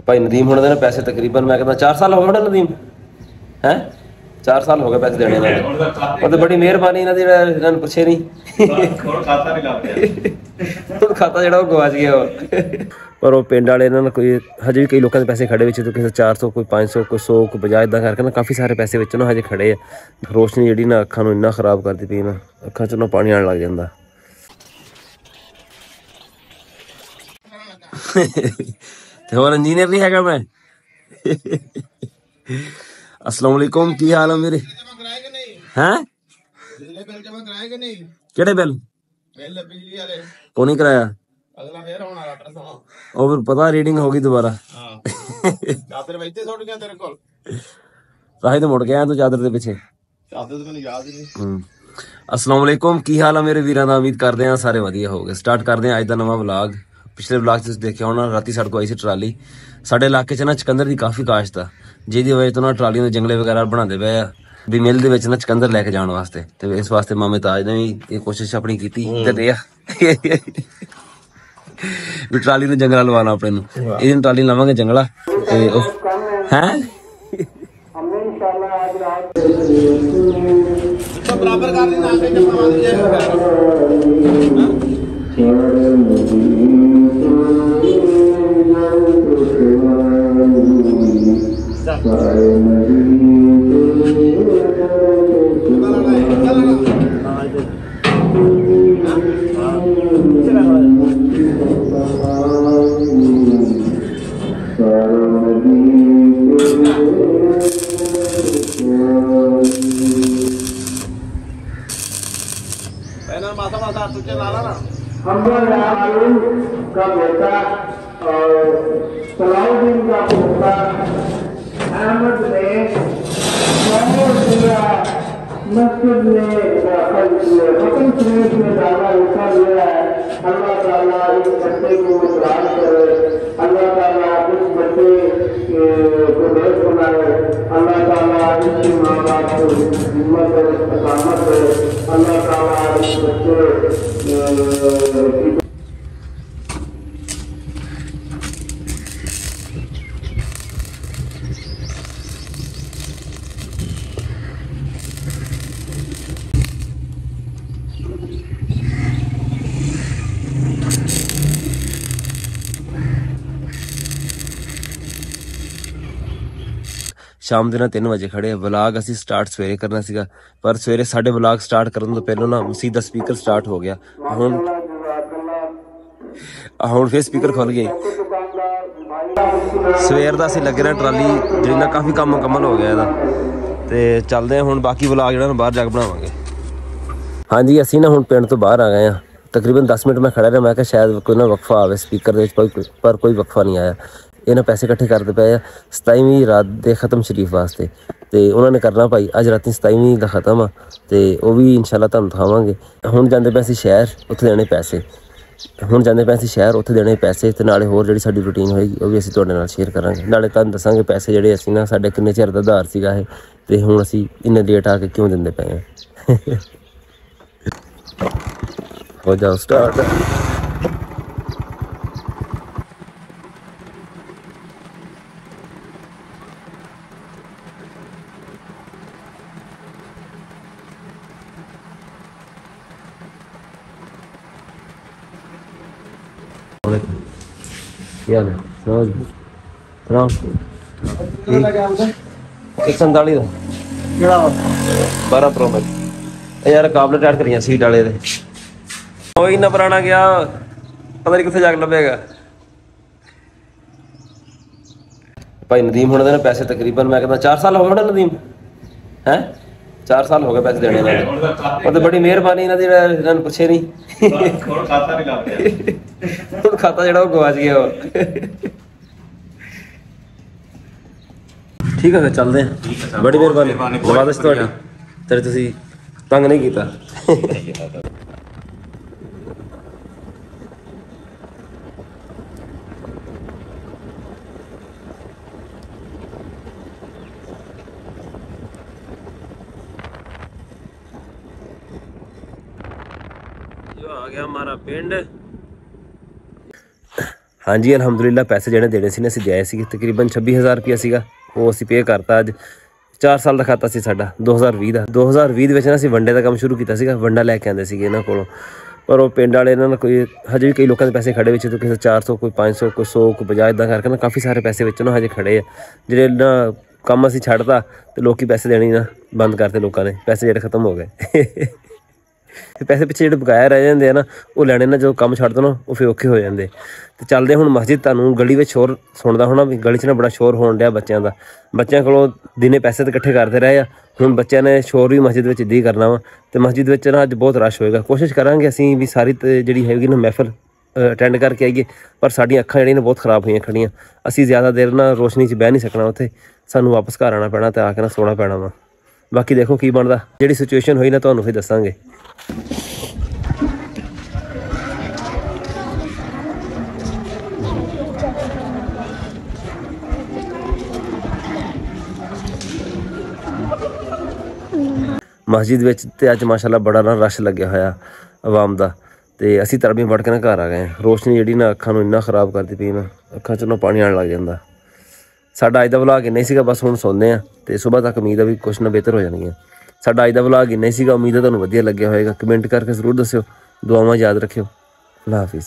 भाई नदीम होने देने पैसे तकरीबन मैं कहता 4 साल हो गए नदीम हैं 4 साल हो गए पैसे देने वो तो बड़ी मेहरबानी इन्होंने इन्होंने पूछे नहीं ਹੁਣ खाता ਜਿਹੜਾ ਉਹ ਗਵਾਚ ਗਿਆ ਪਰ ਉਹ ਪਿੰਡ ਵਾਲੇ ਇਹਨਾਂ ਨੂੰ ਕੋਈ ਹਜੇ ਵੀ ਕਈ ਲੋਕਾਂ ਦੇ ਪੈਸੇ ਖੜੇ ਵਿੱਚ ਤੇ ਕਿਸੇ 400 ਕੋਈ 500 ਕੋਈ 100 ਕੋਈ 50 ਇਦਾਂ ਕਰਕੇ ਨਾ ਕਾਫੀ ਸਾਰੇ ਪੈਸੇ ਵਿੱਚ ਨਾ ਹਜੇ ਖੜੇ ਆ ਰੋਸ਼ਨੀ ਜਿਹੜੀ ਨਾ ਅੱਖਾਂ ਨੂੰ ਇੰਨਾ ਖਰਾਬ ਕਰਦੀ ਪਈ ਨਾ ਅੱਖਾਂ 'ਚ ਨਾ ਪਾਣੀ ਆਉਣ ਲੱਗ ਜਾਂਦਾ ਤੇ ਹੋਰ ਇੰਜੀਨੀਅਰ ਨਹੀਂ ਹੈਗਾ ਮੈਂ अस्सलाम वालेकुम की हाल है मेरे हैं केड़े बिल को नहीं कराया ਉਹ ਫਿਰ ਪਤਾ ਰੀਡਿੰਗ ਹੋ ਗਈ ਦੁਬਾਰਾ ਚਾਦਰ ਵਿੱਚ ਸੁੱਟ ਗਿਆ ਤੇਰੇ ਕੋਲ ਰਾਹੀ ਤੇ ਮੁੜ ਗਿਆ ਤੂੰ ਚਾਦਰ ਦੇ ਪਿੱਛੇ ਚਾਦਰ ਤੇ ਮੈਨੂੰ ਯਾਦ ਹੀ ਨਹੀਂ अस्सलाम वालेकुम की हाल है मेरे ਵੀਰਾਂ ਦਾ ਉਮੀਦ ਕਰਦੇ ਆ ਸਾਰੇ ਵਧੀਆ ਹੋਗੇ ਸਟਾਰਟ ਕਰਦੇ ਆ ਅੱਜ ਦਾ ਨਵਾਂ ਵਲੌਗ ਪਿਛਲੇ ਵਲੌਗ 'ਚ ਤੁਸੀਂ ਦੇਖਿਆ ਹੋਣਾ ਰਾਤੀ ਸਾਡੇ ਕੋਲ ਆਈ ਸੀ ਟਰਾਲੀ ਸਾਡੇ ਇਲਾਕੇ 'ਚ ਨਾ ਚਕੰਦਰ ਦੀ ਕਾਫੀ ਕਾਸ਼ਤ ਆ ਜਿਹਦੀ ਵਜ੍ਹਾ ਤੋਂ ਨਾ ਟਰਾਲੀਆਂ ਦੇ ਜੰਗਲੇ ਵਗੈਰਾ ਬਣਾਉਂਦੇ ਪਏ ਆ ਵੀ ਮਿਲ ਦੇ ਵਿੱਚ ਨਾ ਚਕੰਦਰ ਲੈ ਕੇ ਜਾਣ ਵਾਸਤੇ ਤੇ ਇਸ ਵਾਸਤੇ ਮਾਮੇ ਤਾਜ ਨੇ ਵੀ ਇਹ ਕੋਸ਼ਿਸ਼ ਆਪਣੀ ਕੀਤੀ ਤੇ ਦੇ ਆ ਵੀ ਟਰਾਲੀ ਨੂੰ ਜੰਗਲਾ ਲਵਾਣਾ ਆਪਣੇ ਨੂੰ ਇਹਦੀ ਟਰਾਲੀ ਲਾਵਾਂਗੇ ਜੰਗਲਾ ਤੇ ਹੈ बराबर कर देना आगे के पास जाए का बेटा और सलाउद्दीन का पोता अहमद ने मस्जिद में वतन शरीफ में दावा हिस्सा लिया है अल्लाह ताला इस बच्चे को मुस्कुरात करे अल्लाह ताला इस बच्चे को देश बनाए अल्लाह ताला इसकी माँ बाप को हिम्मत और इस्तकामत दे अल्लाह ताला इस बच्चे शाम के 3 बजे खड़े व्लॉग असी स्टार्ट सवेरे करना सीगा पर सवेरे साढ़े व्लॉग स्टार्ट करने तो पहले ना मसीह का स्पीकर स्टार्ट हो गया हुण फिर स्पीकर खुल गए सवेर का असीं लगे रहे ट्राली जिन्ना काफ़ी काम मुकम्मल हो गया तो चलते हैं हुण बाकी व्लॉग जिहड़ा बाहर जाके बनावांगे हाँ जी असीं ना हुण पिंड तो बाहर आ गए हैं तकरीबन 10 मिनट मैं खड़ा रहा मैं कहा शायद कोई ना वक्फा आवे स्पीकर पर कोई वक्फा नहीं आया इन्हें पैसे इकट्ठे करते पे 27वीं रात के खत्म शरीफ वास्ते तो उन्होंने करना भाई अज राती 27वीं का खत्म आ तो वह भी इंशाल्लाह तुहानूं दिखावांगे हुण जांदे पे असीं शहर उत्थे देने पैसे हुण जांदे पे असीं शहर उत्थे देने पैसे ते नाले होर जिहड़ी साडी रूटीन होएगी वो भी असीं तुहाडे नाल शेयर करांगे नाले तुहानूं दस्सांगे पैसे जिहड़े असीं ना साडे किन्ने चिर दा उधार सीगा ये ते हुण असीं इन्ने लेट आके क्यों दिंदे पए आ हो जाओ स्टार्ट क्या है एक 47 का 12 प्रो मैक्स यार काबलेट ऐड करियां सीट वाले दे कोई ना पुराना गया पता नहीं कितने जाके लभेगा भाई नदीम होने देने पैसे तकरीबन मैं कहता 4 साल हो गए नदीम हैं 4 साल हो गए पैसे देने वो तो बड़ी मेहरबानी इन्होंने पूछे नहीं खाता जो गवाच गया ठीक है फिर चलते हैं बड़ी मेहरबानी जबरदस्त तेरे तुसी तंग नहीं किया आ गया हमारा पिंड ਹਾਂਜੀ ਅਲਹਮਦੁਲਿਲਾ ਪੈਸੇ ਜਿਹੜੇ ਦੇਣੇ ਸੀ ਨੇ ਅਸੀਂ ਜਾਏ ਸੀ, ਤਕਰੀਬਨ 26,000 ਰੁਪਇਆ ਸੀਗਾ, ਉਹ ਅਸੀਂ ਪੇ ਕਰਤਾ। ਅੱਜ 4 ਸਾਲ ਦਾ ਖਾਤਾ ਸੀ ਸਾਡਾ 2020 ਦਾ। 2020 ਦੇ ਵਿੱਚ ਨਾ ਅਸੀਂ ਵੰਡੇ ਦਾ ਕੰਮ ਸ਼ੁਰੂ ਕੀਤਾ ਸੀਗਾ, ਵੰਡਾ ਲੈ ਕੇ ਆਉਂਦੇ ਸੀਗੇ ਇਹਨਾਂ ਕੋਲੋਂ, ਪਰ ਉਹ ਪਿੰਡ ਵਾਲੇ ਇਹਨਾਂ ਨਾਲ ਕੋਈ ਹਜੇ ਵੀ ਕਈ ਲੋਕਾਂ ਦੇ ਪੈਸੇ ਖੜੇ ਵਿੱਚ, ਤੋਂ ਕਿਸੇ 400 ਕੋਈ 500 ਕੋਈ 100 ਕੋਈ 50 ਇੱਦਾਂ ਕਰਕੇ ਨਾ ਕਾਫੀ ਸਾਰੇ ਪੈਸੇ ਵਿੱਚ ਨਾ ਹਜੇ ਖੜੇ ਆ। ਜਿਹੜੇ ਨਾ ਕੰਮ ਅਸੀਂ ਛੱਡਤਾ ਤੇ ਲੋਕੀ ਪੈਸੇ ਦੇਣੇ ਨਾ ਬੰਦ ਕਰਤੇ, ਲੋਕਾਂ ਨੇ ਪੈਸੇ ਜਿਹੜੇ ਖਤਮ ਹੋ ਗਏ। ਤੇ ਪੈਸੇ ਪਿੱਛੇ ਜਿਹੜੇ ਬਕਾਇਆ ਰਹਿ ਜਾਂਦੇ ਆ ਨਾ, ਉਹ ਲੈਣੇ ਨਾ ਜਦੋਂ ਕੰਮ ਛੱਡ ਦੋ ਨਾ, ਉਹ ਫਿਰ ਔਖੇ ਹੋ ਜਾਂਦੇ। ਤੇ ਚੱਲਦੇ ਹੁਣ ਮਸਜਿਦ। ਤੁਹਾਨੂੰ ਗਲੀ ਵਿੱਚ ਸ਼ੋਰ ਸੁਣਦਾ ਹੋਣਾ ਵੀ, ਗਲੀ 'ਚ ਨਾ ਬੜਾ ਸ਼ੋਰ ਹੋਣ ਡਿਆ ਬੱਚਿਆਂ ਦਾ। ਬੱਚਿਆਂ ਕੋਲੋਂ ਦਿਨੇ ਪੈਸੇ ਤਾਂ ਇਕੱਠੇ ਕਰਦੇ ਰਹੇ ਆ, ਹੁਣ ਬੱਚਿਆਂ ਨੇ ਸ਼ੋਰ ਵੀ ਮਸਜਿਦ ਵਿੱਚ ਇੱਦਾਂ ਹੀ ਕਰਨਾ ਵਾ। ਤੇ ਮਸਜਿਦ ਵਿੱਚ ਨਾ ਅੱਜ ਬਹੁਤ ਰਸ਼ ਹੋਏਗਾ। ਕੋਸ਼ਿਸ਼ ਕਰਾਂਗੇ ਅਸੀਂ ਵੀ ਸਾਰੀ ਜਿਹੜੀ ਹੈਗੀ ਨਾ ਮਹਿਫਲ ਅਟੈਂਡ ਕਰਕੇ ਆਈਏ, ਪਰ ਸਾਡੀਆਂ ਅੱਖਾਂ ਜਿਹੜੀਆਂ ਨੇ ਬਹੁਤ ਖ਼ਰਾਬ ਹੋਈਆਂ ਖੜੀਆਂ। ਅਸੀਂ ਜ਼ਿਆਦਾ ਦੇਰ ਨਾ ਰੋਸ਼ਨੀ 'ਚ ਬਹਿ ਨਹੀਂ ਸਕਣਾ ਉੱਥੇ, ਸਾਨੂੰ ਵਾਪਸ ਘਰ ਆਉਣਾ ਪੈਣਾ ਤੇ ਆ ਕੇ ਨਾ ਸੋਣਾ ਪੈਣਾ ਵਾ। ਬਾਕੀ ਦੇਖੋ ਕੀ ਬਣਦਾ, ਜਿਹੜੀ ਸਿਚੁਏਸ਼ਨ ਹੋਈ ਨਾ ਤੁਹਾਨੂੰ ਫਿਰ ਦੱਸਾਂਗੇ। ਮਸਜਿਦ ਵਿੱਚ ਤੇ ਅੱਜ ਮਾਸ਼ਾਅੱਲਾ ਬੜਾ ਨਾ ਰਸ਼ ਲੱਗਿਆ ਹੋਇਆ ਆਵਾਮ ਦਾ। ਤੇ ਅਸੀਂ ਤੜਬੀਆਂ ਵੜ ਕੇ ਨਾ ਘਰ ਆ ਗਏ। ਰੋਸ਼ਨੀ ਜਿਹੜੀ ਨਾ ਅੱਖਾਂ ਨੂੰ ਇੰਨਾ ਖ਼ਰਾਬ ਕਰਦੀ ਪਈ ਨਾ, ਅੱਖਾਂ 'ਚੋਂ ਨਾ ਪਾਣੀ ਆਉਣ ਲੱਗ ਜਾਂਦਾ। ਸਾਡਾ ਅੱਜ ਦਾ ਵਲੌਗ ਇੰਨਾ ਹੀ ਸੀਗਾ, ਬਸ ਹੁਣ ਸੌਂਦੇ ਹਾਂ ਤੇ ਸੁਬਾਹ ਤੱਕ ਉਮੀਦ ਆ ਵੀ ਕੁਛ ਨਾ ਬਿਹਤਰ ਹੋ ਜਾਣਗੀਆਂ। ਸਾਡਾ ਅੱਜ ਦਾ ਵਲੌਗ ਇੰਨਾ ਹੀ ਸੀਗਾ, ਉਮੀਦ ਹੈ ਤੁਹਾਨੂੰ ਵਧੀਆ ਲੱਗਿਆ ਹੋਏਗਾ। ਕਮੈਂਟ ਕਰਕੇ ਜ਼ਰੂਰ ਦੱਸਿਓ, ਦੁਆਵਾਂ ਯਾਦ ਰੱਖਿਓ। ਅੱਲਾ ਹਾਫਿਜ਼।